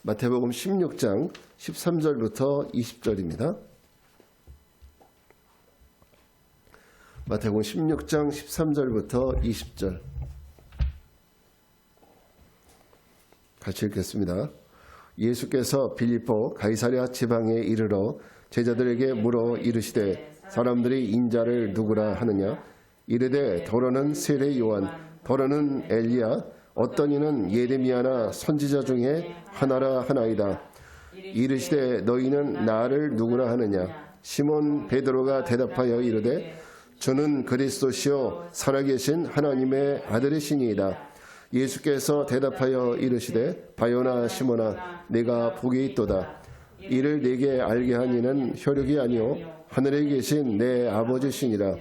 마태복음 16장 13절부터 20절입니다. 마태복음 16장 13절부터 20절 같이 읽겠습니다. 예수께서 빌립보 가이사랴 지방에 이르러 제자들에게 물어 이르시되 사람들이 인자를 누구라 하느냐? 이르되 더러는 세례 요한, 더러는 엘리야, 어떤 이는 예레미야나 선지자 중에 하나라 하나이다. 이르시되 너희는 나를 누구라 하느냐? 시몬 베드로가 대답하여 이르되 주는 그리스도시요 살아계신 하나님의 아들이시니이다. 예수께서 대답하여 이르시되 바요나 시몬아 내가 복이 있도다. 이를 네게 알게 한 이는 혈육이 아니요 하늘에 계신 내 아버지시니라.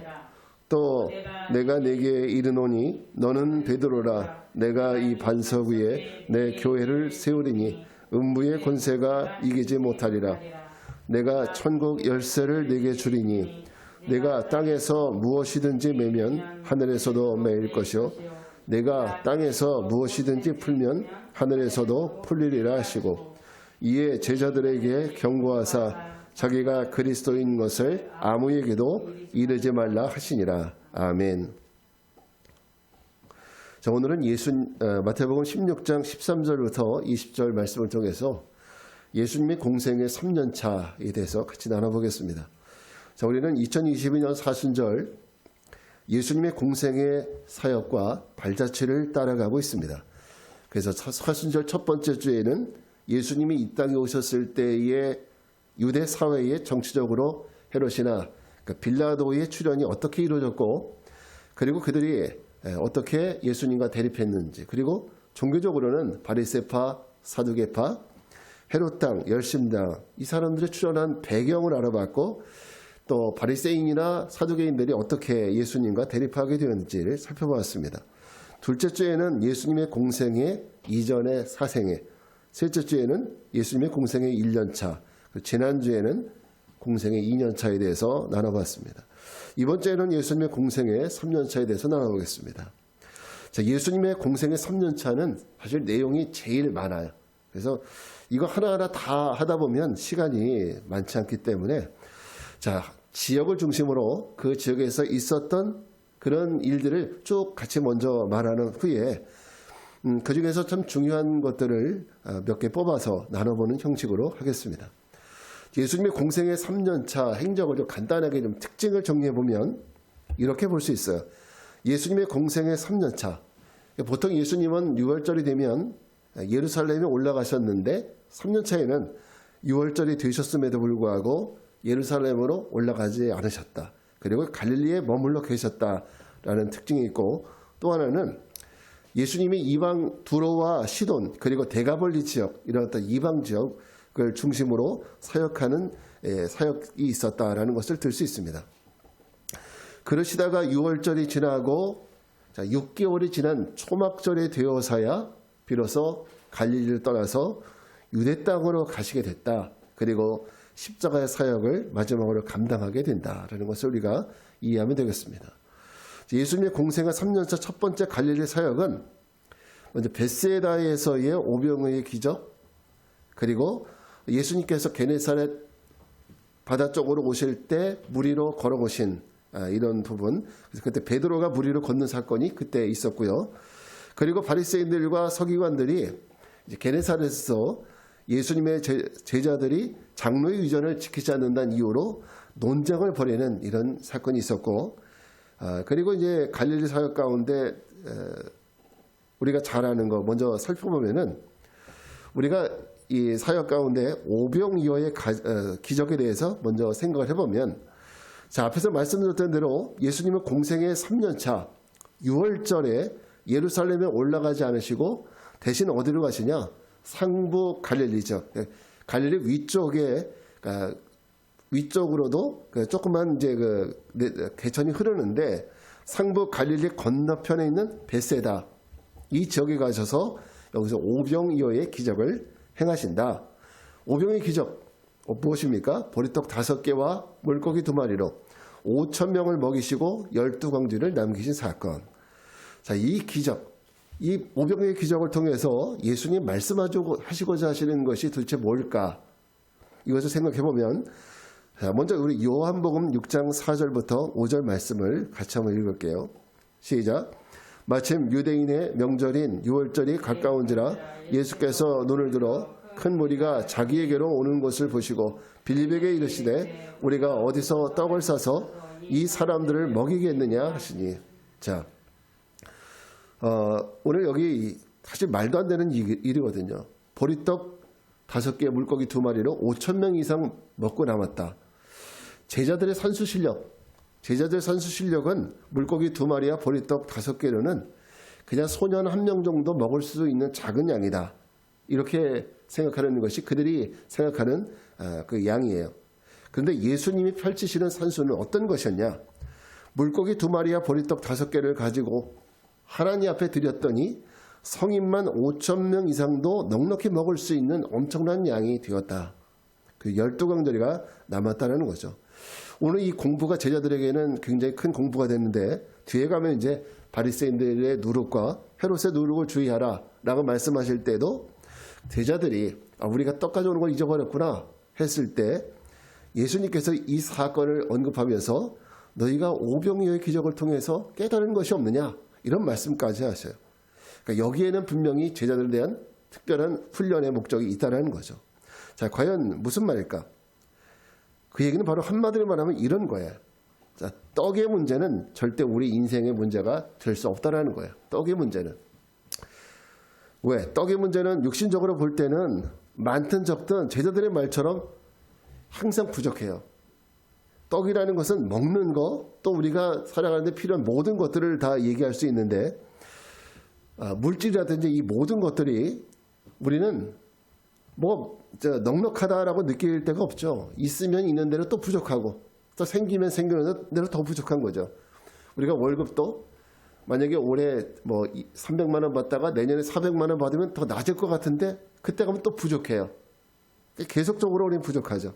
또 내가 네게 이르노니 너는 베드로라. 내가 이 반석 위에 내 교회를 세우리니 음부의 권세가 이기지 못하리라. 내가 천국 열쇠를 네게 주리니 내가 땅에서 무엇이든지 매면 하늘에서도 매일 것이요 내가 땅에서 무엇이든지 풀면 하늘에서도 풀리리라 하시고 이에 제자들에게 경고하사 자기가 그리스도인 것을 아무에게도 이르지 말라 하시니라. 아멘. 자, 오늘은 마태복음 16장 13절부터 20절 말씀을 통해서 예수님의 공생의 3년차에 대해서 같이 나눠보겠습니다. 자, 우리는 2022년 사순절 예수님의 공생의 사역과 발자취를 따라가고 있습니다. 그래서 사순절 첫 번째 주에는 예수님이 이 땅에 오셨을 때의 유대 사회의 정치적으로 헤롯이나 빌라도의 출현이 어떻게 이루어졌고 그리고 그들이 어떻게 예수님과 대립했는지 그리고 종교적으로는 바리새파, 사두개파, 헤롯당, 열심당 이 사람들의 출현한 배경을 알아봤고 또 바리새인이나 사두개인들이 어떻게 예수님과 대립하게 되었는지를 살펴보았습니다. 둘째 주에는 예수님의 공생의 이전의 사생애, 셋째 주에는 예수님의 공생의 1년차, 지난주에는 공생의 2년차에 대해서 나눠봤습니다. 이번 주에는 예수님의 공생의 3년차에 대해서 나눠보겠습니다. 자, 예수님의 공생의 3년차는 사실 내용이 제일 많아요. 그래서 이거 하나하나 다 하다 보면 시간이 많지 않기 때문에 자, 지역을 중심으로 그 지역에서 있었던 그런 일들을 쭉 같이 먼저 말하는 후에 그 중에서 참 중요한 것들을 몇 개 뽑아서 나눠보는 형식으로 하겠습니다. 예수님의 공생의 3년차 행적을 좀 간단하게 좀 특징을 정리해보면 이렇게 볼 수 있어요. 예수님의 공생의 3년차. 보통 예수님은 6월절이 되면 예루살렘에 올라가셨는데 3년차에는 6월절이 되셨음에도 불구하고 예루살렘으로 올라가지 않으셨다. 그리고 갈릴리에 머물러 계셨다라는 특징이 있고 또 하나는 예수님이 이방 두로와 시돈 그리고 데가벌리 지역 이런 어떤 이방 지역을 중심으로 사역하는 사역이 있었다라는 것을 들 수 있습니다. 그러시다가 6월절이 지나고 6개월이 지난 초막절이 되어서야 비로소 갈릴리를 떠나서 유대 땅으로 가시게 됐다. 그리고 십자가의 사역을 마지막으로 감당하게 된다라는 것을 우리가 이해하면 되겠습니다. 예수님의 공생의 3년차 첫 번째 갈릴리 사역은 먼저 벳세다에서의 오병의 기적 그리고 예수님께서 게네사렛 바다 쪽으로 오실 때 물 위로 걸어오신 이런 부분 그래서 그때 베드로가 물 위로 걷는 사건이 그때 있었고요. 그리고 바리새인들과 서기관들이 이제 게네사렛에서 예수님의 제자들이 장로의 위전을 지키지 않는다는 이유로 논쟁을 벌이는 이런 사건이 있었고 그리고 이제 갈릴리 사역 가운데 우리가 잘 아는 거 먼저 살펴보면은 우리가 이 사역 가운데 오병이어의 기적에 대해서 먼저 생각을 해보면 자 앞에서 말씀드렸던 대로 예수님은 공생의 3년차 6월절에 예루살렘에 올라가지 않으시고 대신 어디로 가시냐 상부 갈릴리죠. 갈릴리 위쪽으로도 조그만 이제 개천이 흐르는데 상부 갈릴리 건너편에 있는 벳세다 이 지역에 가셔서 여기서 오병이어의 기적을 행하신다. 오병의 기적 무엇입니까? 보리떡 5개와 물고기 2마리로 5,000명을 먹이시고 12광주를 남기신 사건. 자, 이 기적 이 오병이의 기적을 통해서 예수님 말씀하시고자 하시는 것이 도대체 뭘까? 이것을 생각해 보면 먼저 우리 요한복음 6장 4절부터 5절 말씀을 같이 한번 읽을게요. 시작. 마침 유대인의 명절인 유월절이 가까운지라 예수께서 눈을 들어 큰 무리가 자기에게로 오는 것을 보시고 빌립에게 이르시되 우리가 어디서 떡을 싸서 이 사람들을 먹이겠느냐 하시니. 자, 오늘 여기 사실 말도 안 되는 일이거든요. 보리떡 5개, 물고기 2마리로 5,000명 이상 먹고 남았다. 제자들의 산수 실력은 물고기 2마리와 보리떡 5개로는 그냥 소년 1명 정도 먹을 수 있는 작은 양이다. 이렇게 생각하는 것이 그들이 생각하는 그 양이에요. 그런데 예수님이 펼치시는 산수는 어떤 것이었냐? 물고기 2마리와 보리떡 5개를 가지고 하나님 앞에 드렸더니 성인만 5,000명 이상도 넉넉히 먹을 수 있는 엄청난 양이 되었다. 그 12강짜리가 남았다는 거죠. 오늘 이 공부가 제자들에게는 굉장히 큰 공부가 됐는데 뒤에 가면 이제 바리새인들의 누룩과 헤롯의 누룩을 주의하라 라고 말씀하실 때도 제자들이 우리가 떡 가져오는 걸 잊어버렸구나 했을 때 예수님께서 이 사건을 언급하면서 너희가 오병이어의 기적을 통해서 깨달은 것이 없느냐 이런 말씀까지 하셔요. 그러니까 여기에는 분명히 제자들에 대한 특별한 훈련의 목적이 있다는 거죠. 자, 과연 무슨 말일까? 그 얘기는 바로 한마디로 말하면 이런 거예요. 자, 떡의 문제는 절대 우리 인생의 문제가 될 수 없다라는 거예요. 떡의 문제는. 왜? 떡의 문제는 육신적으로 볼 때는 많든 적든 제자들의 말처럼 항상 부족해요. 떡이라는 것은 먹는 거, 또 우리가 살아가는 데 필요한 모든 것들을 다 얘기할 수 있는데 물질이라든지 이 모든 것들이 우리는 넉넉하다라고 느낄 데가 없죠. 있으면 있는 대로 또 부족하고 또 생기면 생기는 대로 더 부족한 거죠. 우리가 월급도 만약에 올해 300만 원 받다가 내년에 400만 원 받으면 더 낮을 것 같은데 그때 가면 또 부족해요. 계속적으로 우리는 부족하죠.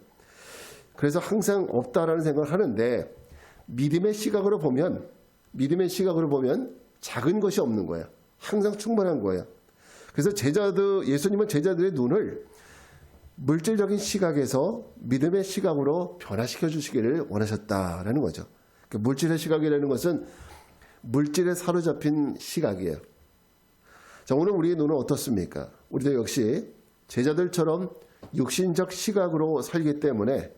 그래서 항상 없다라는 생각을 하는데 믿음의 시각으로 보면 작은 것이 없는 거예요. 항상 충분한 거예요. 그래서 예수님은 제자들의 눈을 물질적인 시각에서 믿음의 시각으로 변화시켜 주시기를 원하셨다라는 거죠. 물질의 시각이라는 것은 물질에 사로잡힌 시각이에요. 자, 오늘 우리의 눈은 어떻습니까? 우리도 역시 제자들처럼 육신적 시각으로 살기 때문에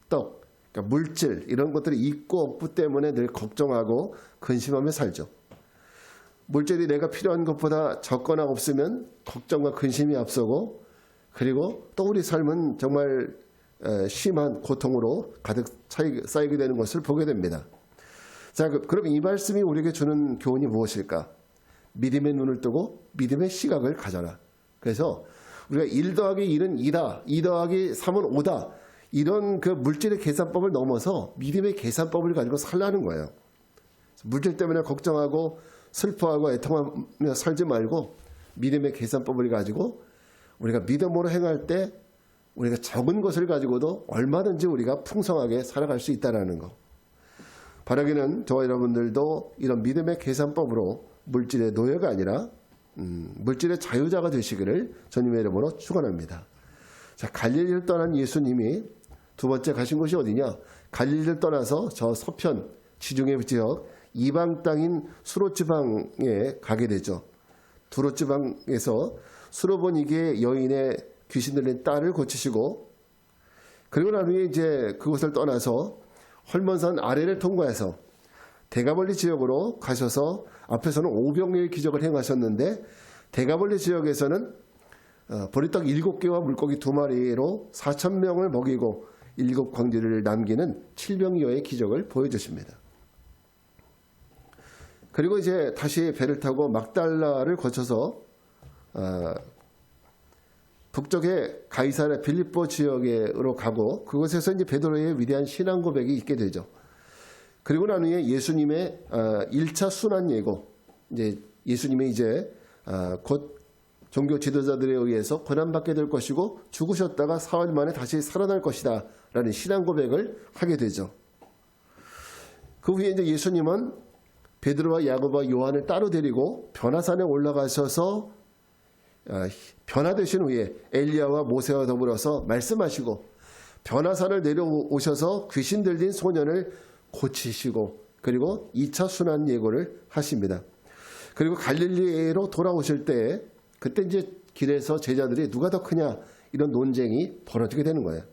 그러니까 물질 이런 것들이 있고 없고 때문에 늘 걱정하고 근심하며 살죠. 물질이 내가 필요한 것보다 적거나 없으면 걱정과 근심이 앞서고 그리고 또 우리 삶은 정말 심한 고통으로 가득 쌓이게 되는 것을 보게 됩니다. 자, 그럼 이 말씀이 우리에게 주는 교훈이 무엇일까? 믿음의 눈을 뜨고 믿음의 시각을 가져라. 그래서 우리가 1 더하기 1은 2다, 2 더하기 3은 5다 이런 그 물질의 계산법을 넘어서 믿음의 계산법을 가지고 살라는 거예요. 물질 때문에 걱정하고 슬퍼하고 애통하며 살지 말고 믿음의 계산법을 가지고 우리가 믿음으로 행할 때 우리가 적은 것을 가지고도 얼마든지 우리가 풍성하게 살아갈 수 있다는 거. 바라기는 저와 여러분들도 이런 믿음의 계산법으로 물질의 노예가 아니라 물질의 자유자가 되시기를 주님의 이름으로 축원합니다. 자, 갈릴리를 떠난 예수님이 두 번째 가신 곳이 어디냐? 갈릴리를 떠나서 저 서편 지중해 지역 이방 땅인 수로 지방에 가게 되죠. 두로 지방에서 수로보니게 여인의 귀신 들린 딸을 고치시고 그리고 나중에 이제 그곳을 떠나서 헐몬산 아래를 통과해서 대가벌리 지역으로 가셔서 앞에서는 오병이의 기적을 행하셨는데 대가벌리 지역에서는 보리떡 7개와 물고기 2마리로 4,000명을 먹이고 7광지를 남기는 7병이어의 기적을 보여주십니다. 그리고 이제 다시 배를 타고 막달라를 거쳐서 북쪽의 가이사랴 빌립보 지역으로 가고 그곳에서 이제 베드로의 위대한 신앙 고백이 있게 되죠. 그리고 난 후에 예수님의 1차 순환 예고, 이제 예수님이 이제 곧 종교 지도자들에 의해서 고난받게 될 것이고 죽으셨다가 4일 만에 다시 살아날 것이다 라는 신앙 고백을 하게 되죠. 그 후에 이제 예수님은 베드로와 야고보와 요한을 따로 데리고 변화산에 올라가셔서 변화되신 후에 엘리야와 모세와 더불어서 말씀하시고 변화산을 내려오셔서 귀신 들린 소년을 고치시고 그리고 2차 순환 예고를 하십니다. 그리고 갈릴리로 돌아오실 때 그때 이제 길에서 제자들이 누가 더 크냐 이런 논쟁이 벌어지게 되는 거예요.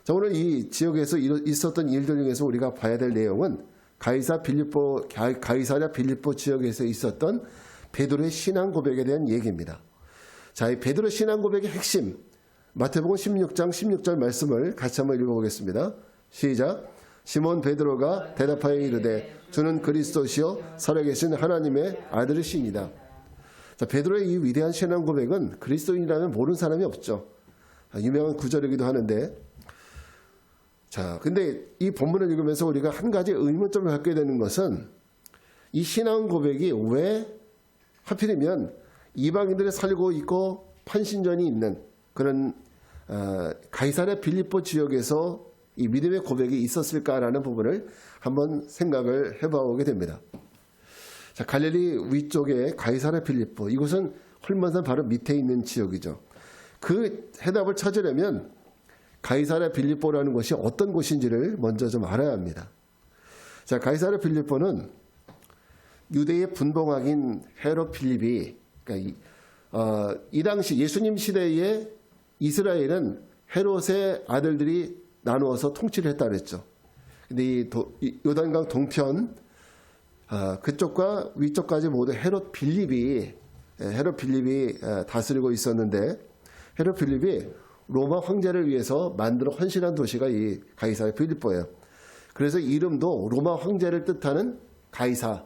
자, 오늘 이 지역에서 있었던 일들 중에서 우리가 봐야 될 내용은 가이사랴 빌립보 지역에서 있었던 베드로의 신앙 고백에 대한 얘기입니다. 자, 이 베드로의 신앙 고백의 핵심 마태복음 16장 16절 말씀을 같이 한번 읽어보겠습니다. 시작. 시몬 베드로가 대답하여 이르되 주는 그리스도시요 살아계신 하나님의 아들이시니이다. 자, 베드로의 이 위대한 신앙 고백은 그리스도인이라면 모르는 사람이 없죠. 유명한 구절이기도 하는데, 자, 근데 이 본문을 읽으면서 우리가 한 가지 의문점을 갖게 되는 것은 이 신앙 고백이 왜 하필이면 이방인들이 살고 있고 판신전이 있는 그런 가이사랴 빌립보 지역에서 이 믿음의 고백이 있었을까라는 부분을 한번 생각을 해보게 됩니다. 자, 갈릴리 위쪽에 가이사랴 빌립보, 이곳은 헐몬산 바로 밑에 있는 지역이죠. 그 해답을 찾으려면 가이사랴 빌립보라는 곳이 어떤 곳인지를 먼저 좀 알아야 합니다. 자, 가이사랴 빌립보는 유대의 분봉학인 헤롯 필립이, 그러니까 이 당시 예수님 시대에 이스라엘은 헤롯의 아들들이 나누어서 통치를 했다 그랬죠. 근데 이 요단강 동편 그쪽과 위쪽까지 모두 헤롯 필립이 다스리고 있었는데, 헤롯 필립이 로마 황제를 위해서 만들어 헌신한 도시가 이 가이사랴 빌립보예요. 그래서 이름도 로마 황제를 뜻하는 가이사,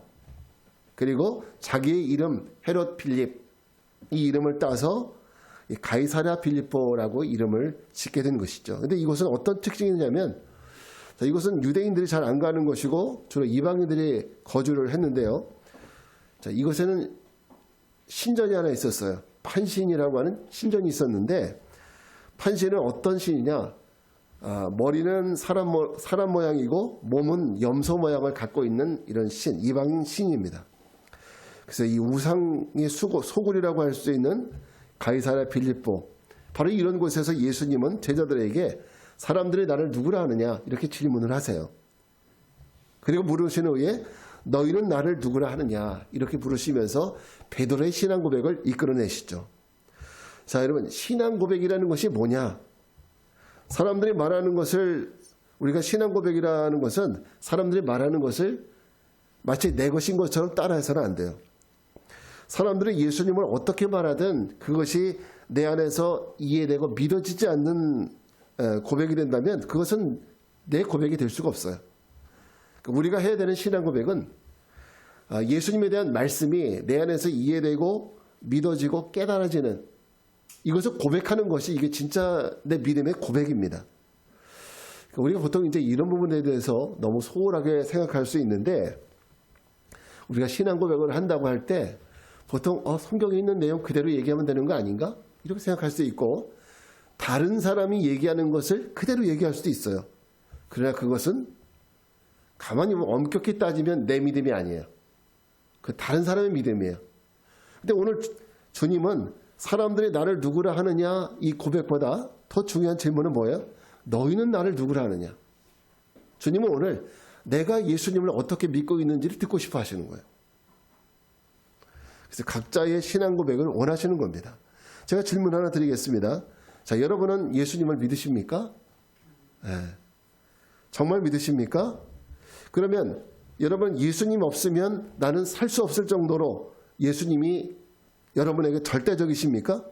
그리고 자기의 이름 헤롯 필립, 이 이름을 따서 가이사랴 빌립보라고 이름을 짓게 된 것이죠. 근데 이곳은 어떤 특징이 있냐면, 자, 이곳은 유대인들이 잘 안 가는 곳이고 주로 이방인들이 거주를 했는데요. 자, 이곳에는 신전이 하나 있었어요. 판신이라고 하는 신전이 있었는데, 판신은 어떤 신이냐? 머리는 사람 모양이고 몸은 염소 모양을 갖고 있는 이런 신, 이방인 신입니다. 그래서 이 우상의 소굴이라고 할 수 있는 가이사랴 빌립보, 바로 이런 곳에서 예수님은 제자들에게 사람들이 나를 누구라 하느냐 이렇게 질문을 하세요. 그리고 물으신 후에 너희는 나를 누구라 하느냐 이렇게 물으시면서 베드로의 신앙 고백을 이끌어내시죠. 자, 여러분, 신앙 고백이라는 것이 뭐냐? 사람들이 말하는 것을, 우리가 신앙 고백이라는 것은 사람들이 말하는 것을 마치 내 것인 것처럼 따라해서는 안 돼요. 사람들이 예수님을 어떻게 말하든 그것이 내 안에서 이해되고 믿어지지 않는 고백이 된다면 그것은 내 고백이 될 수가 없어요. 우리가 해야 되는 신앙 고백은 예수님에 대한 말씀이 내 안에서 이해되고 믿어지고 깨달아지는, 이것을 고백하는 것이 이게 진짜 내 믿음의 고백입니다. 우리가 보통 이제 이런 부분에 대해서 너무 소홀하게 생각할 수 있는데, 우리가 신앙 고백을 한다고 할 때 보통 성경에 있는 내용 그대로 얘기하면 되는 거 아닌가? 이렇게 생각할 수 있고, 다른 사람이 얘기하는 것을 그대로 얘기할 수도 있어요. 그러나 그것은 가만히 엄격히 따지면 내 믿음이 아니에요. 그 다른 사람의 믿음이에요. 근데 오늘 주님은 사람들이 나를 누구라 하느냐 이 고백보다 더 중요한 질문은 뭐예요? 너희는 나를 누구라 하느냐. 주님은 오늘 내가 예수님을 어떻게 믿고 있는지를 듣고 싶어 하시는 거예요. 그래서 각자의 신앙 고백을 원하시는 겁니다. 제가 질문 하나 드리겠습니다. 자, 여러분은 예수님을 믿으십니까? 네. 정말 믿으십니까? 그러면 여러분, 예수님 없으면 나는 살 수 없을 정도로 예수님이 여러분에게 절대적이십니까?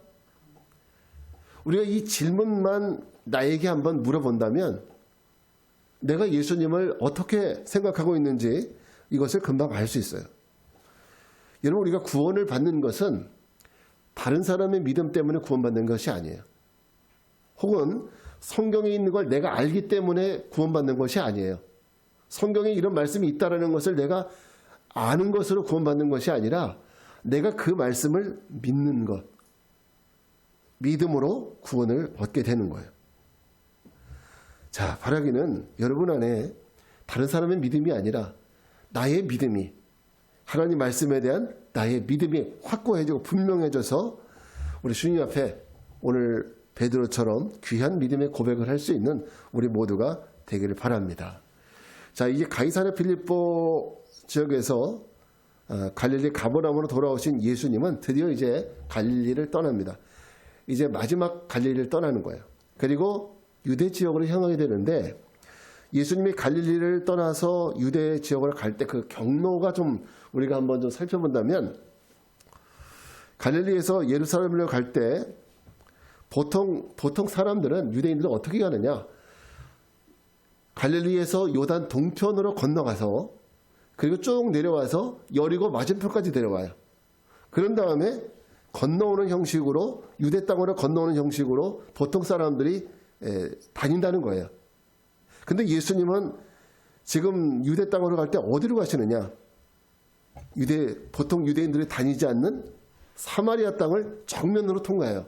우리가 이 질문만 나에게 한번 물어본다면 내가 예수님을 어떻게 생각하고 있는지 이것을 금방 알 수 있어요. 여러분, 우리가 구원을 받는 것은 다른 사람의 믿음 때문에 구원받는 것이 아니에요. 혹은 성경에 있는 걸 내가 알기 때문에 구원받는 것이 아니에요. 성경에 이런 말씀이 있다는 것을 내가 아는 것으로 구원받는 것이 아니라 내가 그 말씀을 믿는 것, 믿음으로 구원을 얻게 되는 거예요. 자, 바라기는 여러분 안에 다른 사람의 믿음이 아니라 나의 믿음이, 하나님 말씀에 대한 나의 믿음이 확고해지고 분명해져서 우리 주님 앞에 오늘 베드로처럼 귀한 믿음의 고백을 할 수 있는 우리 모두가 되기를 바랍니다. 자, 이제 가이사랴 빌립보 지역에서 갈릴리 가버나움으로 돌아오신 예수님은 드디어 이제 갈릴리를 떠납니다. 이제 마지막 갈릴리를 떠나는 거예요. 그리고 유대 지역으로 향하게 되는데, 예수님이 갈릴리를 떠나서 유대 지역으로 갈 때 그 경로가 좀 우리가 한번 좀 살펴본다면, 갈릴리에서 예루살렘으로 갈 때 보통 사람들은, 유대인들은 어떻게 가느냐? 갈릴리에서 요단 동편으로 건너가서 그리고 쭉 내려와서 여리고 맞은편까지 내려와요. 그런 다음에 건너오는 형식으로, 유대 땅으로 건너오는 형식으로 보통 사람들이 다닌다는 거예요. 근데 예수님은 지금 유대 땅으로 갈 때 어디로 가시느냐? 보통 유대인들이 다니지 않는 사마리아 땅을 정면으로 통과해요.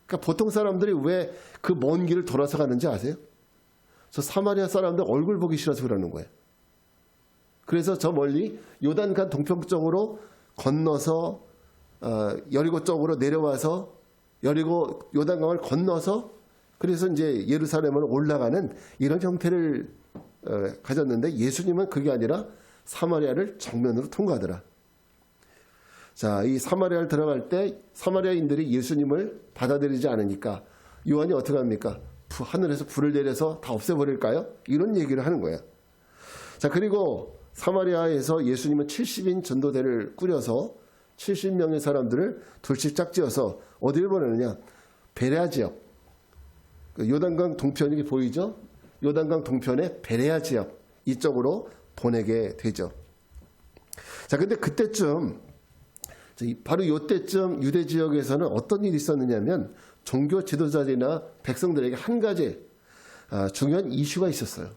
그러니까 보통 사람들이 왜 그 먼 길을 돌아서 가는지 아세요? 저 사마리아 사람들 얼굴 보기 싫어서 그러는 거예요. 그래서 저 멀리 요단강 동편 쪽으로 건너서 여리고 쪽으로 내려와서 여리고 요단강을 건너서 그래서 이제 예루살렘으로 올라가는 이런 형태를 가졌는데, 예수님은 그게 아니라 사마리아를 정면으로 통과하더라. 자, 이 사마리아를 들어갈 때 사마리아인들이 예수님을 받아들이지 않으니까 요한이 어떻게 합니까? 하늘에서 불을 내려서 다 없애버릴까요? 이런 얘기를 하는 거예요. 자, 그리고 사마리아에서 예수님은 70인 전도대를 꾸려서 70명의 사람들을 둘씩 짝지어서 어디를 보내느냐? 베레아 지역. 요단강 동편이 보이죠? 요단강 동편의 베레아 지역, 이쪽으로 보내게 되죠. 자, 근데 그때쯤, 바로 이때쯤 유대 지역에서는 어떤 일이 있었느냐면, 종교 지도자들이나 백성들에게 한 가지 중요한 이슈가 있었어요.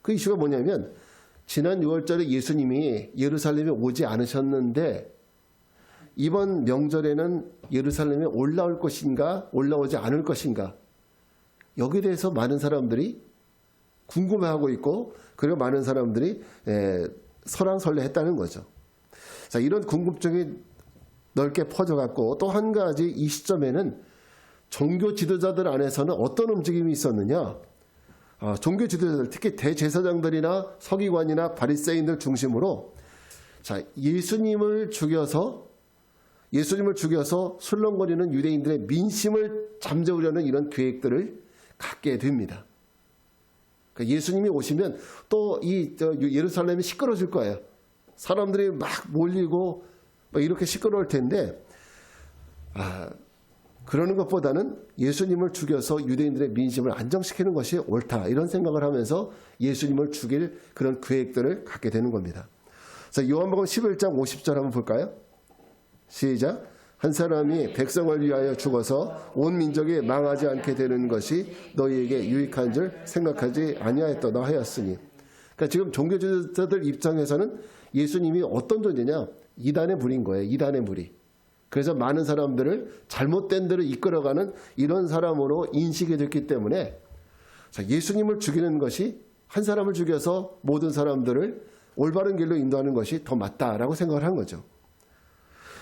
그 이슈가 뭐냐면, 지난 6월절에 예수님이 예루살렘에 오지 않으셨는데 이번 명절에는 예루살렘에 올라올 것인가 올라오지 않을 것인가, 여기에 대해서 많은 사람들이 궁금해하고 있고, 그리고 많은 사람들이 설왕설래했다는 거죠. 자, 이런 궁금증이 넓게 퍼져갔고, 또 한 가지 이 시점에는 종교 지도자들 안에서는 어떤 움직임이 있었느냐? 종교 지도자들, 특히 대제사장들이나 서기관이나 바리새인들 중심으로, 자, 예수님을 죽여서 술렁거리는 유대인들의 민심을 잠재우려는 이런 계획들을 갖게 됩니다. 그러니까 예수님이 오시면 또 이 예루살렘이 시끄러질 거예요. 사람들이 막 몰리고 막 이렇게 시끄러울 텐데, 그러는 것보다는 예수님을 죽여서 유대인들의 민심을 안정시키는 것이 옳다, 이런 생각을 하면서 예수님을 죽일 그런 계획들을 갖게 되는 겁니다. 자, 요한복음 11장 50절 한번 볼까요? 시작. 한 사람이 백성을 위하여 죽어서 온 민족이 망하지 않게 되는 것이 너희에게 유익한 줄 생각하지 아니하였도다 하였으니. 그러니까 지금 종교지도자들 입장에서는 예수님이 어떤 존재냐? 이단의 무리인 거예요. 이단의 무리. 그래서 많은 사람들을 잘못된 대로 이끌어가는 이런 사람으로 인식이 됐기 때문에, 자, 예수님을 죽이는 것이, 한 사람을 죽여서 모든 사람들을 올바른 길로 인도하는 것이 더 맞다라고 생각을 한 거죠.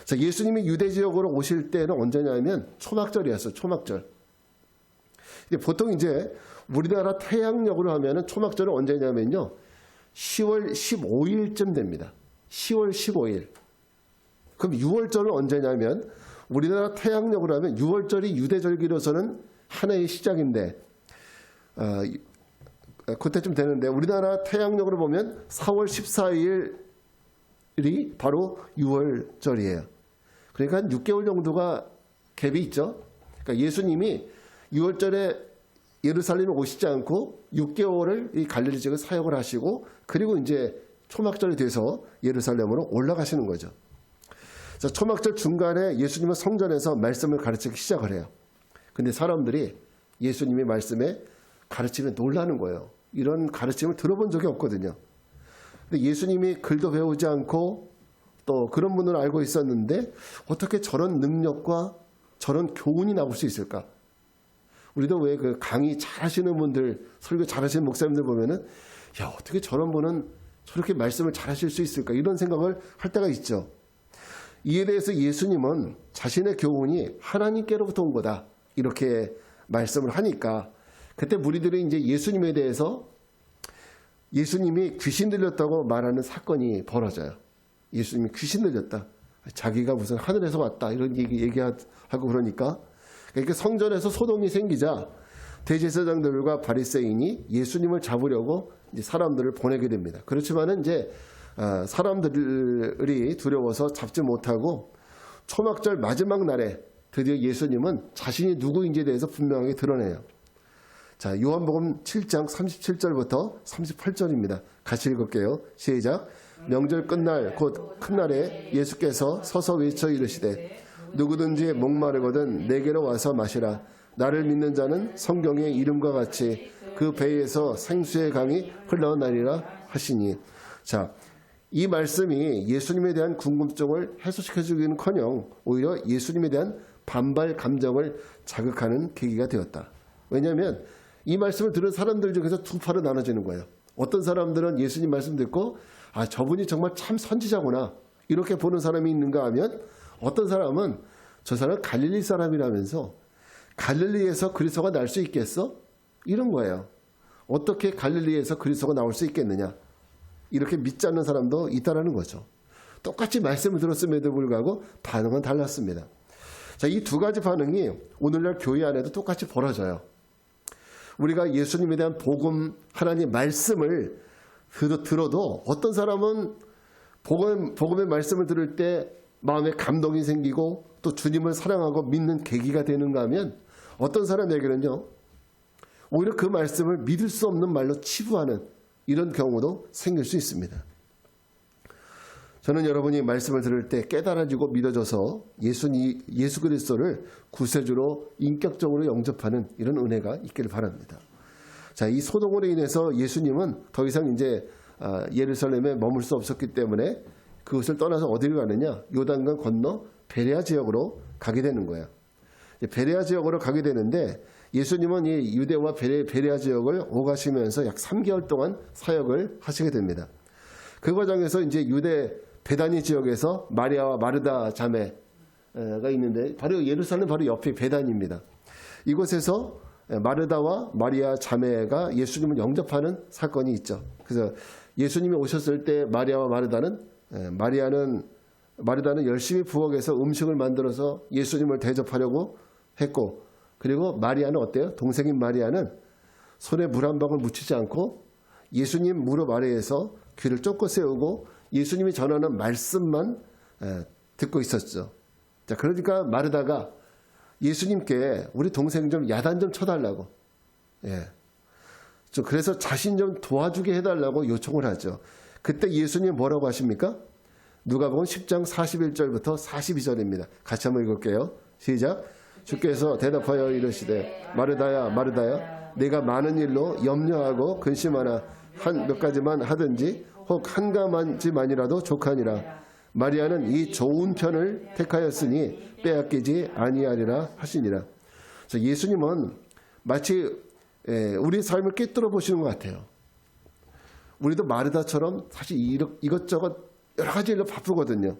자, 예수님이 유대 지역으로 오실 때는 언제냐면 초막절이었어요. 초막절. 보통 이제 우리나라 태양력으로 하면은 초막절은 언제냐면요, 10월 15일쯤 됩니다. 10월 15일. 그럼 6월절은 언제냐면, 우리나라 태양력으로 하면 6월절이 유대절기로서는 한 해의 시작인데, 그때쯤 되는데, 우리나라 태양력으로 보면 4월 14일이 바로 6월절이에요. 그러니까 한 6개월 정도가 갭이 있죠. 그러니까 예수님이 6월절에 예루살렘에 오시지 않고 6개월을 이 갈릴리 지역을 사역을 하시고, 그리고 이제 초막절이 돼서 예루살렘으로 올라가시는 거죠. 자, 초막절 중간에 예수님은 성전에서 말씀을 가르치기 시작을 해요. 근데 사람들이 예수님의 말씀에 가르침에 놀라는 거예요. 이런 가르침을 들어본 적이 없거든요. 근데 예수님이 글도 배우지 않고 또 그런 분을 알고 있었는데 어떻게 저런 능력과 저런 교훈이 나올 수 있을까? 우리도 왜 그 강의 잘하시는 분들, 설교 잘하시는 목사님들 보면은, 야, 어떻게 저런 분은 저렇게 말씀을 잘하실 수 있을까? 이런 생각을 할 때가 있죠. 이에 대해서 예수님은 자신의 교훈이 하나님께로부터 온 거다, 이렇게 말씀을 하니까 그때 무리들이 이제 예수님에 대해서 예수님이 귀신 들렸다고 말하는 사건이 벌어져요. 예수님이 귀신 들렸다, 자기가 무슨 하늘에서 왔다, 이런 얘기하고 그러니까 성전에서 소동이 생기자 대제사장들과 바리새인이 예수님을 잡으려고 이제 사람들을 보내게 됩니다. 그렇지만은 이제 사람들이 두려워서 잡지 못하고 초막절 마지막 날에 드디어 예수님은 자신이 누구인지에 대해서 분명하게 드러내요. 자, 요한복음 7장 37절부터 38절입니다. 같이 읽을게요. 시작. 명절 끝날 곧 큰 날에 예수께서 서서 외쳐 이르시되 누구든지 목마르거든 내게로 와서 마시라. 나를 믿는 자는 성경의 이름과 같이 그 배에서 생수의 강이 흘러나리라 하시니. 자, 이 말씀이 예수님에 대한 궁금증을 해소시켜주기는커녕 오히려 예수님에 대한 반발 감정을 자극하는 계기가 되었다. 왜냐하면 이 말씀을 들은 사람들 중에서 두 파로 나눠지는 거예요. 어떤 사람들은 예수님 말씀 듣고 저분이 정말 참 선지자구나, 이렇게 보는 사람이 있는가 하면, 어떤 사람은 저 사람 갈릴리 사람이라면서 갈릴리에서 그리스도가 날 수 있겠어? 이런 거예요. 어떻게 갈릴리에서 그리스도가 나올 수 있겠느냐, 이렇게 믿지 않는 사람도 있다라는 거죠. 똑같이 말씀을 들었음에도 불구하고 반응은 달랐습니다. 자, 이 두 가지 반응이 오늘날 교회 안에도 똑같이 벌어져요. 우리가 예수님에 대한 복음, 하나님 말씀을 들어도 어떤 사람은 복음의 말씀을 들을 때 마음에 감동이 생기고 또 주님을 사랑하고 믿는 계기가 되는가 하면, 어떤 사람에게는요 오히려 그 말씀을 믿을 수 없는 말로 치부하는 이런 경우도 생길 수 있습니다. 저는 여러분이 말씀을 들을 때 깨달아지고 믿어져서 예수 그리스도를 구세주로 인격적으로 영접하는 이런 은혜가 있기를 바랍니다. 자, 이 소동으로 인해서 예수님은 더 이상 이제 예루살렘에 머물 수 없었기 때문에 그것을 떠나서 어디를 가느냐, 요단강 건너 베레아 지역으로 가게 되는 거예요. 베레아 지역으로 가게 되는데 예수님은 이 유대와 베레아 지역을 오가시면서 약 3개월 동안 사역을 하시게 됩니다. 그 과정에서 이제 유대 베다니 지역에서 마리아와 마르다 자매가 있는데, 바로 예루살렘 바로 옆이 베다니입니다. 이곳에서 마르다와 마리아 자매가 예수님을 영접하는 사건이 있죠. 그래서 예수님이 오셨을 때 마리아와 마르다는 열심히 부엌에서 음식을 만들어서 예수님을 대접하려고 했고, 그리고 마리아는 어때요? 동생인 마리아는 손에 물 한 방울 묻히지 않고 예수님 무릎 아래에서 귀를 쫓고 세우고 예수님이 전하는 말씀만 듣고 있었죠. 자, 그러니까 마르다가 예수님께 우리 동생 좀 야단 좀 쳐달라고, 그래서 자신 좀 도와주게 해달라고 요청을 하죠. 그때 예수님 뭐라고 하십니까? 누가복음 10장 41절부터 42절입니다. 같이 한번 읽을게요. 시작. 주께서 대답하여 이르시되 마르다야 마르다야, 내가 많은 일로 염려하고 근심하나 한 몇 가지만 하든지 혹 한 가지만이라도 족하니라. 마리아는 이 좋은 편을 택하였으니 빼앗기지 아니하리라 하시니라. 그래서 예수님은 마치 우리 삶을 꿰뚫어 보시는 것 같아요. 우리도 마르다처럼 사실 이것저것 여러 가지 일로 바쁘거든요.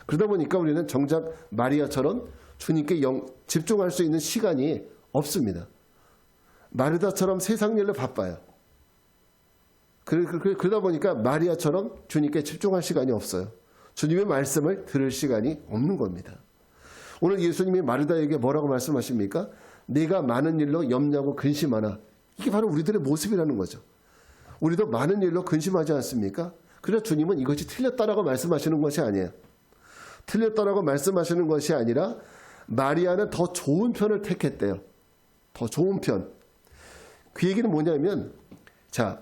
그러다 보니까 우리는 정작 마리아처럼 주님께 집중할 수 있는 시간이 없습니다. 마르다처럼 세상 일로 바빠요. 그러다 보니까 마리아처럼 주님께 집중할 시간이 없어요. 주님의 말씀을 들을 시간이 없는 겁니다. 오늘 예수님이 마르다에게 뭐라고 말씀하십니까? 내가 많은 일로 염려하고 근심하나. 이게 바로 우리들의 모습이라는 거죠. 우리도 많은 일로 근심하지 않습니까? 그래서 주님은 이것이 틀렸다라고 말씀하시는 것이 아니에요. 틀렸다라고 말씀하시는 것이 아니라 마리아는 더 좋은 편을 택했대요. 더 좋은 편. 그 얘기는 뭐냐면, 자,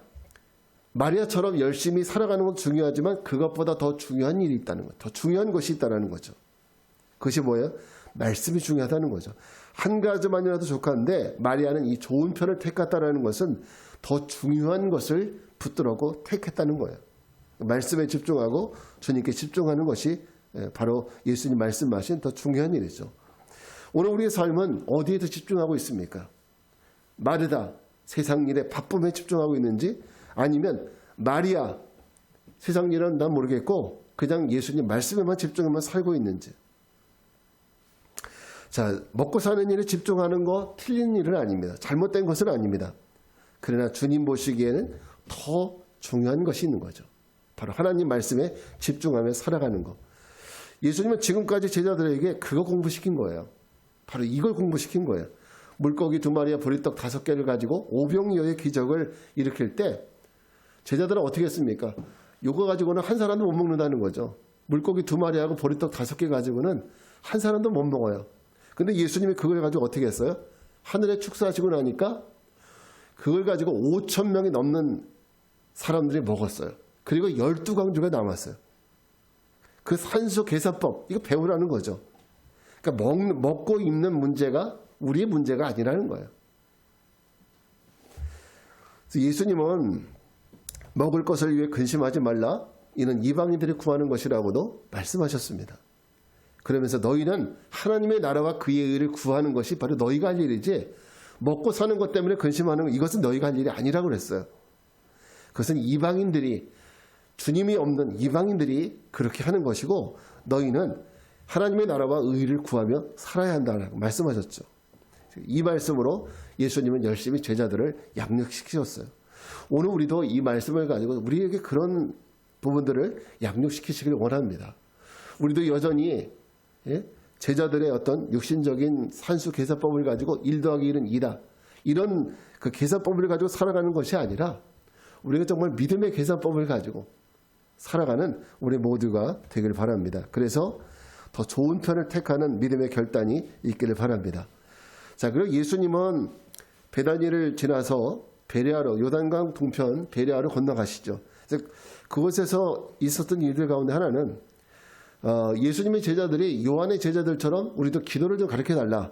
마리아처럼 열심히 살아가는 건 중요하지만 그것보다 더 중요한 일이 있다는 것, 더 중요한 것이 있다는 거죠. 그것이 뭐예요? 말씀이 중요하다는 거죠. 한 가지만이라도 족한데 마리아는 이 좋은 편을 택했다는 것은 더 중요한 것을 붙들고 택했다는 거예요. 말씀에 집중하고 주님께 집중하는 것이 바로 예수님 말씀하신 더 중요한 일이죠. 오늘 우리의 삶은 어디에 더 집중하고 있습니까? 마르다, 세상 일에 바쁨에 집중하고 있는지, 아니면 마리아, 세상 일은 난 모르겠고 그냥 예수님 말씀에만 집중하면 살고 있는지. 자, 먹고 사는 일에 집중하는 거 틀린 일은 아닙니다. 잘못된 것은 아닙니다. 그러나 주님 보시기에는 더 중요한 것이 있는 거죠. 바로 하나님 말씀에 집중하며 살아가는 것. 예수님은 지금까지 제자들에게 그거 공부시킨 거예요. 바로 이걸 공부시킨 거예요. 물고기 2마리와 보리떡 5개를 가지고 오병이어의 기적을 일으킬 때 제자들은 어떻게 했습니까? 이거 가지고는 한 사람도 못 먹는다는 거죠. 물고기 2마리하고 보리떡 5개 가지고는 한 사람도 못 먹어요. 근데 예수님이 그걸 가지고 어떻게 했어요? 하늘에 축사하시고 나니까 그걸 가지고 5,000명이 넘는 사람들이 먹었어요. 그리고 12강주가 남았어요. 그 산수 계산법, 이거 배우라는 거죠. 그러니까 먹고 입는 문제가 우리의 문제가 아니라는 거예요. 그래서 예수님은 먹을 것을 위해 근심하지 말라. 이는 이방인들이 구하는 것이라고도 말씀하셨습니다. 그러면서 너희는 하나님의 나라와 그의 의를 구하는 것이 바로 너희가 할 일이지 먹고 사는 것 때문에 근심하는 것, 이것은 너희가 할 일이 아니라고 그랬어요. 그것은 이방인들이, 주님이 없는 이방인들이 그렇게 하는 것이고 너희는 하나님의 나라와 의를 구하며 살아야 한다고 말씀하셨죠. 이 말씀으로 예수님은 열심히 제자들을 양육시키셨어요. 오늘 우리도 이 말씀을 가지고 우리에게 그런 부분들을 양육시키시길 원합니다. 우리도 여전히 제자들의 어떤 육신적인 산수 계산법을 가지고 1 더하기 1은 2다. 이런 그 계산법을 가지고 살아가는 것이 아니라 우리가 정말 믿음의 계산법을 가지고 살아가는 우리 모두가 되길 바랍니다. 그래서 더 좋은 편을 택하는 믿음의 결단이 있기를 바랍니다. 자, 그리고 예수님은 베다니를 지나서 베레아로, 요단강 동편 베레아로 건너가시죠. 그래서 그곳에서 있었던 일들 가운데 하나는 예수님의 제자들이 요한의 제자들처럼 우리도 기도를 좀 가르쳐달라.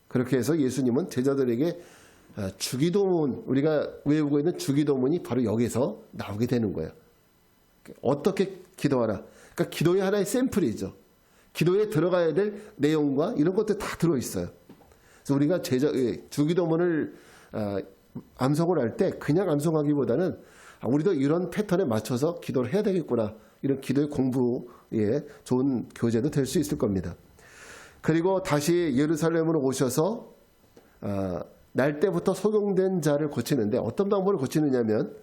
그렇게 해서 예수님은 제자들에게 주기도문, 우리가 외우고 있는 주기도문이 바로 여기서 나오게 되는 거예요. 어떻게 기도하라. 그러니까 기도의 하나의 샘플이죠. 기도에 들어가야 될 내용과 이런 것들 다 들어있어요. 그래서 우리가 주기도문을 암송을 할 때 그냥 암송하기보다는 우리도 이런 패턴에 맞춰서 기도를 해야 되겠구나. 이런 기도의 공부에 좋은 교재도 될 수 있을 겁니다. 그리고 다시 예루살렘으로 오셔서 날 때부터 소경된 자를 고치는데 어떤 방법을 고치느냐면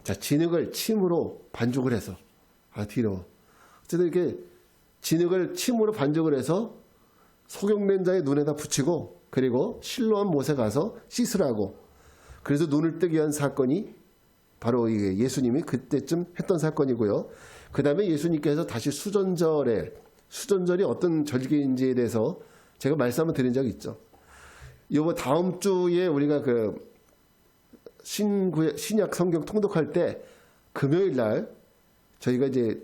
자, 진흙을 침으로 반죽을 해서 뒤로 어쨌든 이렇게 진흙을 침으로 반죽을 해서 소경된 자의 눈에다 붙이고 그리고 실로암 못에 가서 씻으라고 그래서 눈을 뜨게 한 사건이 바로 이게 예수님이 그때쯤 했던 사건이고요. 그 다음에 예수님께서 다시 수전절이 어떤 절기인지에 대해서 제가 말씀을 드린 적이 있죠. 요거 다음 주에 우리가 그 신약 성경 통독할 때 금요일 날 저희가 이제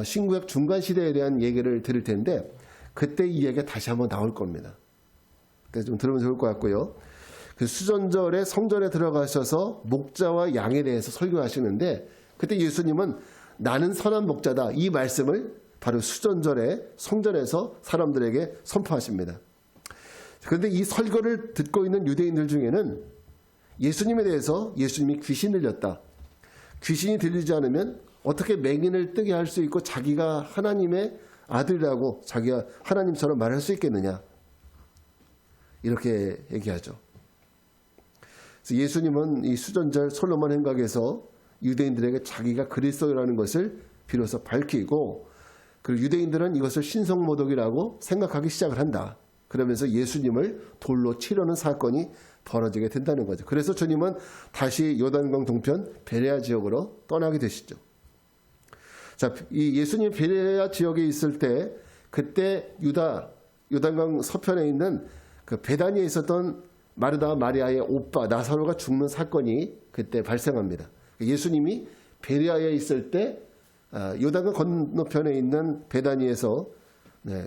신구약 중간 시대에 대한 얘기를 들을 텐데 그때 이 얘기가 다시 한번 나올 겁니다. 그래서 좀 들으면 좋을 것 같고요. 그 수전절에 성전에 들어가셔서 목자와 양에 대해서 설교하시는데 그때 예수님은 나는 선한 목자다 이 말씀을 바로 수전절에 성전에서 사람들에게 선포하십니다. 그런데 이 설교를 듣고 있는 유대인들 중에는 예수님에 대해서 예수님이 귀신 들렸다. 귀신이 들리지 않으면 어떻게 맹인을 뜨게 할 수 있고 자기가 하나님의 아들이라고 자기가 하나님처럼 말할 수 있겠느냐. 이렇게 얘기하죠. 그래서 예수님은 이 수전절 솔로몬 행각에서 유대인들에게 자기가 그리스도라는 것을 비로소 밝히고 그리고 유대인들은 이것을 신성모독이라고 생각하기 시작을 한다. 그러면서 예수님을 돌로 치려는 사건이 벌어지게 된다는 거죠. 그래서 주님은 다시 요단강 동편 베레아 지역으로 떠나게 되시죠. 자, 이 예수님 베레아 지역에 있을 때 그때 요단강 서편에 있는 그 베다니에 있었던 마르다와 마리아의 오빠 나사로가 죽는 사건이 그때 발생합니다. 예수님이 베레아에 있을 때 요단강 건너편에 있는 베다니에서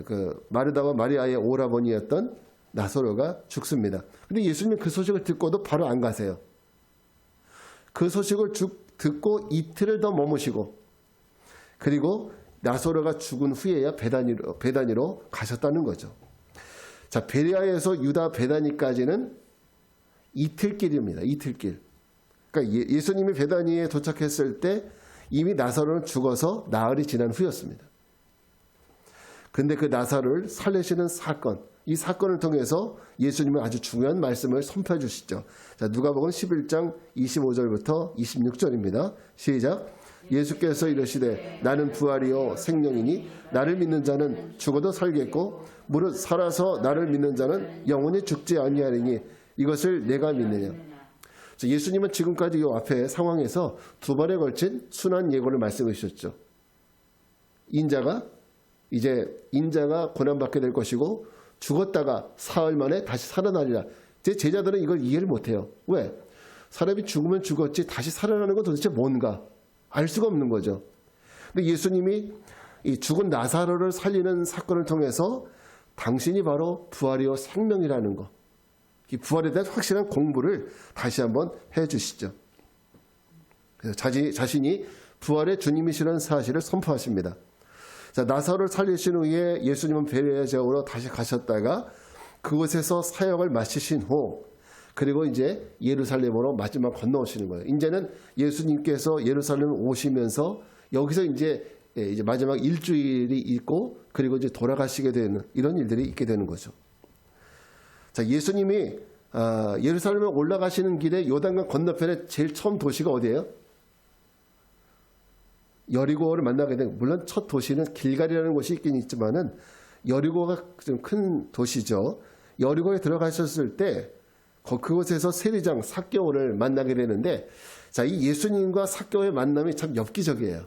그 마르다와 마리아의 오라버니였던 나사로가 죽습니다. 그런데 예수님이 그 소식을 듣고도 바로 안 가세요. 그 소식을 듣고 이틀을 더 머무시고 그리고 나사로가 죽은 후에야 베다니로 가셨다는 거죠. 자, 베레아에서 유다 베다니까지는 이틀길입니다. 이틀길. 그러니까 예수님이 베다니에 도착했을 때 이미 나사로는 죽어서 나흘이 지난 후였습니다. 근데 그 나사로를 살리시는 사건, 이 사건을 통해서 예수님은 아주 중요한 말씀을 선포해 주시죠. 자, 누가복음 11장 25절부터 26절입니다. 시작. 예수께서 이르시되 나는 부활이요 생명이니 나를 믿는 자는 죽어도 살겠고 무릇 살아서 나를 믿는 자는 영원히 죽지 아니하리니 이것을 내가 믿느냐. 예수님은 지금까지 이 앞에 상황에서 두 번에 걸친 순환 예고를 말씀해 주셨죠. 인자가 고난받게 될 것이고 죽었다가 사흘 만에 다시 살아나리라. 제 제자들은 이걸 이해를 못해요. 왜? 사람이 죽으면 죽었지 다시 살아나는 건 도대체 뭔가 알 수가 없는 거죠. 근데 예수님이 이 죽은 나사로를 살리는 사건을 통해서 당신이 바로 부활이요 생명이라는 거, 이 부활에 대한 확실한 공부를 다시 한번 해주시죠. 그래서 자신이 부활의 주님이시라는 사실을 선포하십니다. 자, 나사로를 살리신 후에 예수님은 베레아 지역으로 다시 가셨다가 그곳에서 사역을 마치신 후 그리고 이제 예루살렘으로 마지막 건너오시는 거예요. 이제는 예수님께서 예루살렘 오시면서 여기서 이제 마지막 일주일이 있고 그리고 이제 돌아가시게 되는 이런 일들이 있게 되는 거죠. 자, 예수님이 예루살렘에 올라가시는 길에 요단강 건너편에 제일 처음 도시가 어디예요? 여리고를 만나게 된, 물론 첫 도시는 길갈이라는 곳이 있긴 있지만은 여리고가 좀 큰 도시죠. 여리고에 들어가셨을 때 그곳에서 세리장 삭개오를 만나게 되는데, 자, 이 예수님과 삭개오의 만남이 참 엽기적이에요.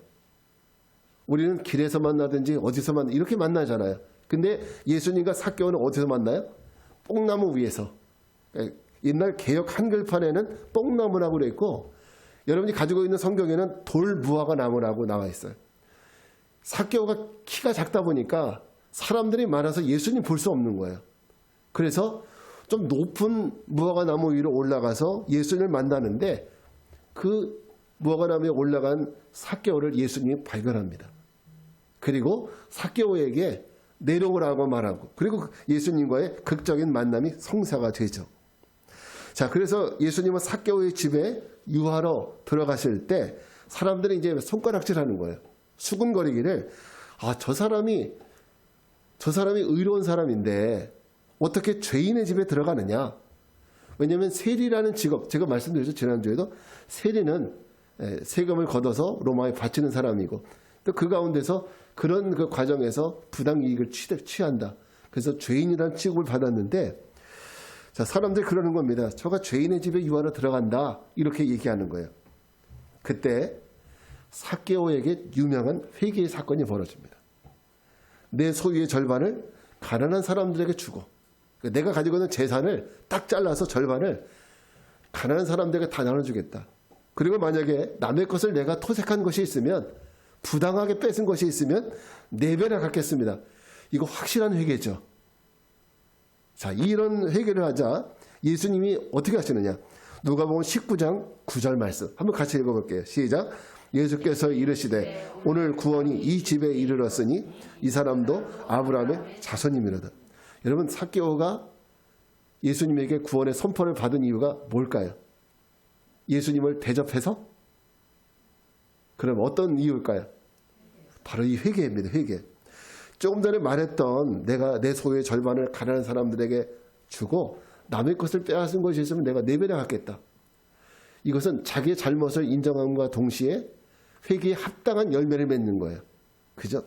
우리는 길에서 만나든지 어디서 이렇게 만나잖아요. 근데 예수님과 삭개오는 어디서 만나요? 뽕나무 위에서. 옛날 개역 한글판에는 뽕나무라고 그래 있고, 여러분이 가지고 있는 성경에는 돌무화과 나무라고 나와 있어요. 삭개오가 키가 작다 보니까 사람들이 많아서 예수님 볼 수 없는 거예요. 그래서 좀 높은 무화과 나무 위로 올라가서 예수님을 만나는데 그 무화과 나무에 올라간 삭개오를 예수님이 발견합니다. 그리고 삭개오에게 내려오라고 말하고, 그리고 예수님과의 극적인 만남이 성사가 되죠. 자, 그래서 예수님은 삭개오의 집에 유하러 들어가실 때 사람들이 이제 손가락질하는 거예요. 수군거리기를, 저 사람이 의로운 사람인데 어떻게 죄인의 집에 들어가느냐. 왜냐하면 세리라는 직업, 제가 말씀드렸죠, 지난주에도. 세리는 세금을 걷어서 로마에 바치는 사람이고, 또 그 가운데서 그런 그 과정에서 부당이익을 취한다. 그래서 죄인이라는 취급을 받았는데, 자, 사람들이 그러는 겁니다. 저가 죄인의 집에 유하러 들어간다. 이렇게 얘기하는 거예요. 그때 삭개오에게 유명한 회개의 사건이 벌어집니다. 내 소유의 절반을 가난한 사람들에게 주고, 내가 가지고 있는 재산을 딱 잘라서 절반을 가난한 사람들에게 다 나눠주겠다. 그리고 만약에 남의 것을 내가 토색한 것이 있으면, 부당하게 뺏은 것이 있으면 4배나 갚겠습니다. 이거 확실한 회개죠. 자, 이런 회개를 하자 예수님이 어떻게 하시느냐. 누가복음 19장 9절 말씀 한번 같이 읽어볼게요. 시작. 예수께서 이르시되 오늘 구원이 이 집에 이르렀으니 이 사람도 아브라함의 자손이미로다. 여러분, 삭개오가 예수님에게 구원의 선포를 받은 이유가 뭘까요? 예수님을 대접해서? 그럼 어떤 이유일까요? 바로 이 회개입니다. 회개. 조금 전에 말했던 내가 내 소유의 절반을 가난한 사람들에게 주고 남의 것을 빼앗은 것이 있으면 내가 4배나 갚겠다. 이것은 자기의 잘못을 인정함과 동시에 회개에 합당한 열매를 맺는 거예요. 그죠?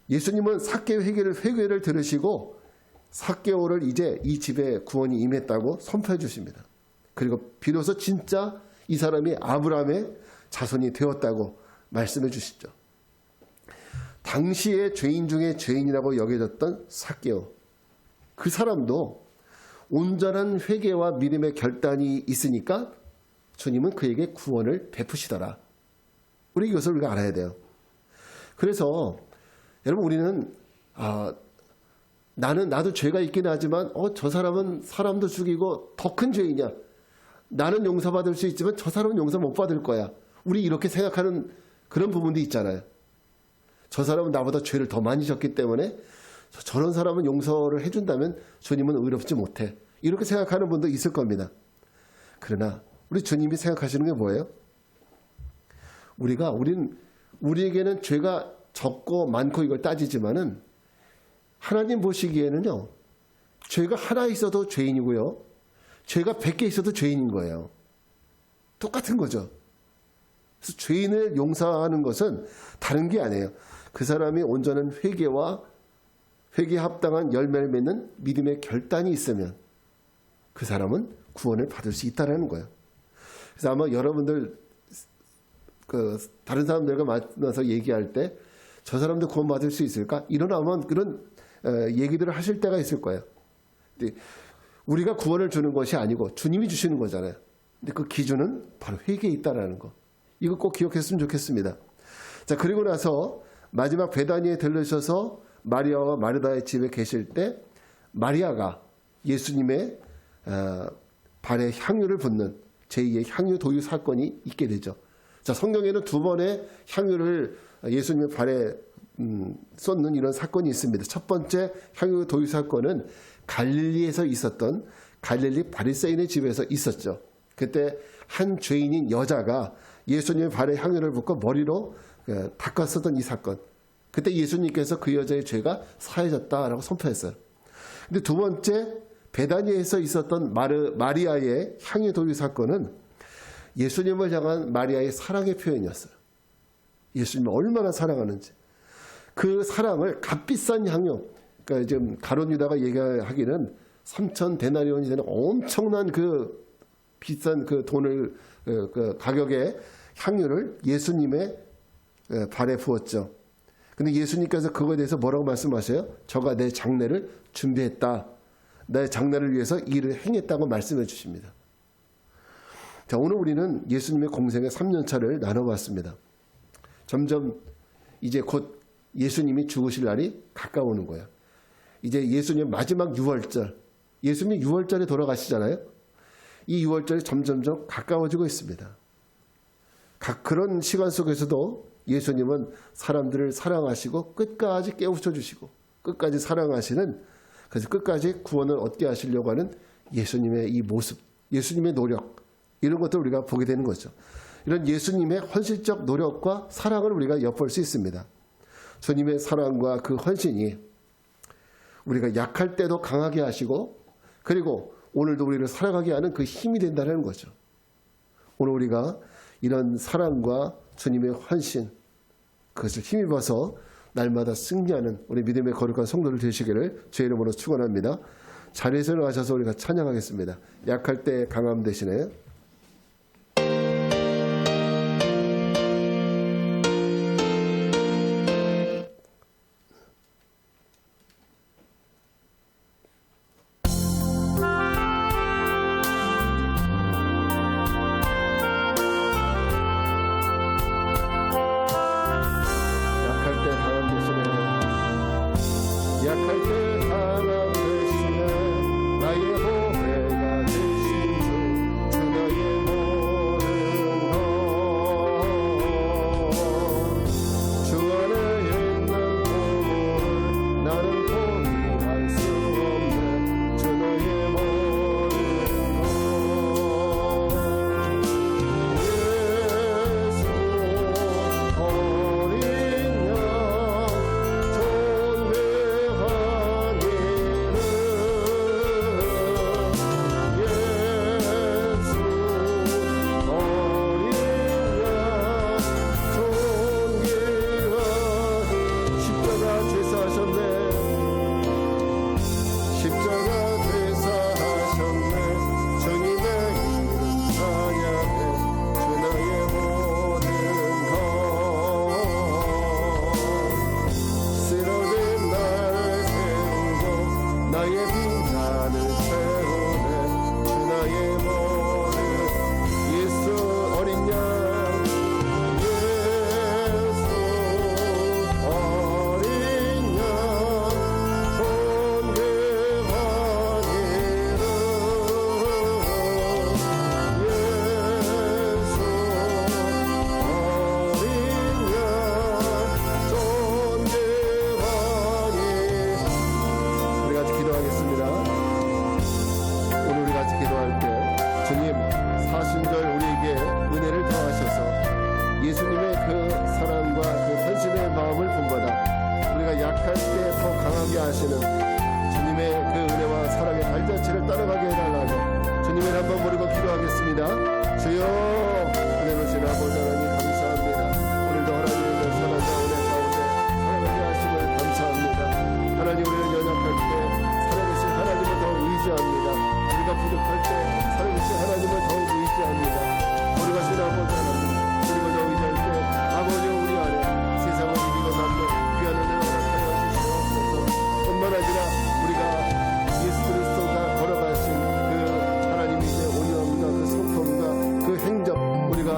예수님은 삭개오 회개를 들으시고 삭개오를 이제 이 집에 구원이 임했다고 선포해 주십니다. 그리고 비로소 진짜 이 사람이 아브라함의 자손이 되었다고 말씀해 주시죠. 당시의 죄인 중에 죄인이라고 여겨졌던 삭개오, 그 사람도 온전한 회개와 믿음의 결단이 있으니까 주님은 그에게 구원을 베푸시더라. 우리 이것을 우리가 알아야 돼요. 그래서 여러분, 우리는 나도 죄가 있긴 하지만 저 사람은 사람도 죽이고 더 큰 죄이냐, 나는 용서받을 수 있지만 저 사람은 용서 못 받을 거야. 우리 이렇게 생각하는 그런 부분도 있잖아요. 저 사람은 나보다 죄를 더 많이 졌기 때문에 저런 사람은 용서를 해준다면 주님은 의롭지 못해. 이렇게 생각하는 분도 있을 겁니다. 그러나 우리 주님이 생각하시는 게 뭐예요? 우리에게는 죄가 적고 많고 이걸 따지지만은 하나님 보시기에는요, 죄가 하나 있어도 죄인이고요, 죄가 100개 있어도 죄인인 거예요. 똑같은 거죠. 그래서 죄인을 용서하는 것은 다른 게 아니에요. 그 사람이 온전한 회개에 합당한 열매를 맺는 믿음의 결단이 있으면 그 사람은 구원을 받을 수 있다는 거예요. 그래서 아마 여러분들 다른 사람들과 만나서 얘기할 때 저 사람도 구원 받을 수 있을까? 이런 아마 그런 얘기들을 하실 때가 있을 거예요. 근데 우리가 구원을 주는 것이 아니고 주님이 주시는 거잖아요. 근데 그 기준은 바로 회개에 있다라는 거. 이거 꼭 기억했으면 좋겠습니다. 자, 그리고 나서 마지막 베다니에 들르셔서 마리아와 마르다의 집에 계실 때 마리아가 예수님의 발에 향유를 붓는 제2의 향유 도유 사건이 있게 되죠. 자, 성경에는 두 번의 향유를 예수님의 발에 쏟는 이런 사건이 있습니다. 첫 번째 향유 도유 사건은 갈릴리에서 있었던 갈릴리 바리새인의 집에서 있었죠. 그때 한 죄인인 여자가 예수님의 발에 향유를 붓고 머리로 닦았었던 이 사건. 그때 예수님께서 그 여자의 죄가 사해졌다라고 선포했어요. 근데 두 번째 베다니에서 있었던 마리아의 향유 도유 사건은 예수님을 향한 마리아의 사랑의 표현이었어요. 예수님을 얼마나 사랑하는지. 그 사랑을 값비싼 향유, 그러니까 지금 가룟 유다가 얘기하기는 3,000 데나리온이 되는 엄청난 그 비싼 그 돈을 그 가격의 향유를 예수님의 발에 부었죠. 근데 예수님께서 그거에 대해서 뭐라고 말씀하세요? 저가 내 장례를 준비했다. 내 장례를 위해서 일을 행했다고 말씀해 주십니다. 자, 오늘 우리는 예수님의 공생의 3년차를 나눠봤습니다. 점점 이제 곧 예수님이 죽으실 날이 가까우는 거예요. 이제 예수님 마지막 유월절, 예수님이 유월절에 돌아가시잖아요. 이 유월절이 점점점 가까워지고 있습니다. 그런 시간 속에서도 예수님은 사람들을 사랑하시고 끝까지 깨우쳐 주시고 끝까지 사랑하시는, 그래서 끝까지 구원을 얻게 하시려고 하는 예수님의 이 모습, 예수님의 노력, 이런 것들 우리가 보게 되는 거죠. 이런 예수님의 헌신적 노력과 사랑을 우리가 엿볼 수 있습니다. 주님의 사랑과 그 헌신이 우리가 약할 때도 강하게 하시고, 그리고 오늘도 우리를 사랑하게 하는 그 힘이 된다는 거죠. 오늘 우리가 이런 사랑과 주님의 헌신, 그것을 힘입어서 날마다 승리하는 우리 믿음의 거룩한 성도들 되시기를 주의 이름으로 축원합니다. 자리에서 일어나셔서 우리가 찬양하겠습니다. 약할 때 강함 대신에 나의 보배가 되신 주, 주는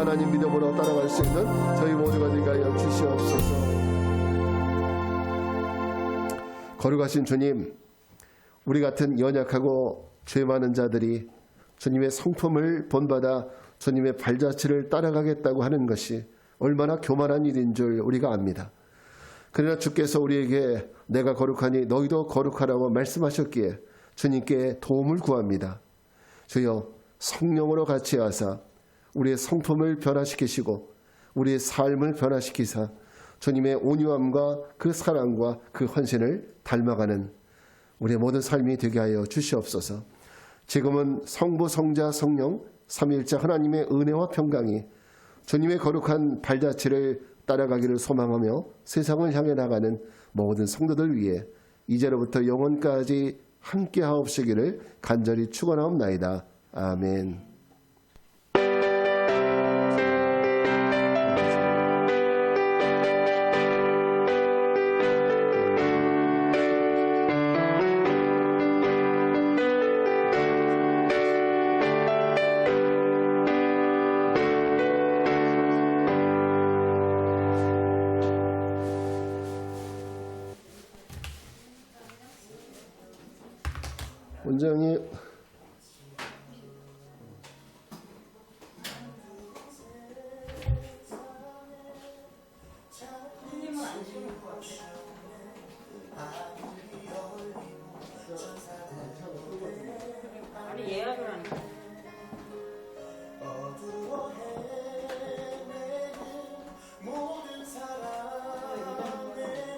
하나님 믿음으로 따라갈 수 있는 저희 모두가 되게 하여 주시옵소서. 거룩하신 주님, 우리 같은 연약하고 죄 많은 자들이 주님의 성품을 본받아 주님의 발자취를 따라가겠다고 하는 것이 얼마나 교만한 일인 줄 우리가 압니다. 그러나 주께서 우리에게 내가 거룩하니 너희도 거룩하라고 말씀하셨기에 주님께 도움을 구합니다. 주여, 성령으로 같이 하사 우리의 성품을 변화시키시고 우리의 삶을 변화시키사 주님의 온유함과 그 사랑과 그 헌신을 닮아가는 우리의 모든 삶이 되게 하여 주시옵소서. 지금은 성부, 성자, 성령 삼위일체 하나님의 은혜와 평강이 주님의 거룩한 발자취를 따라가기를 소망하며 세상을 향해 나가는 모든 성도들 위해 이제로부터 영원까지 함께 하옵시기를 간절히 축원하옵나이다. 아멘.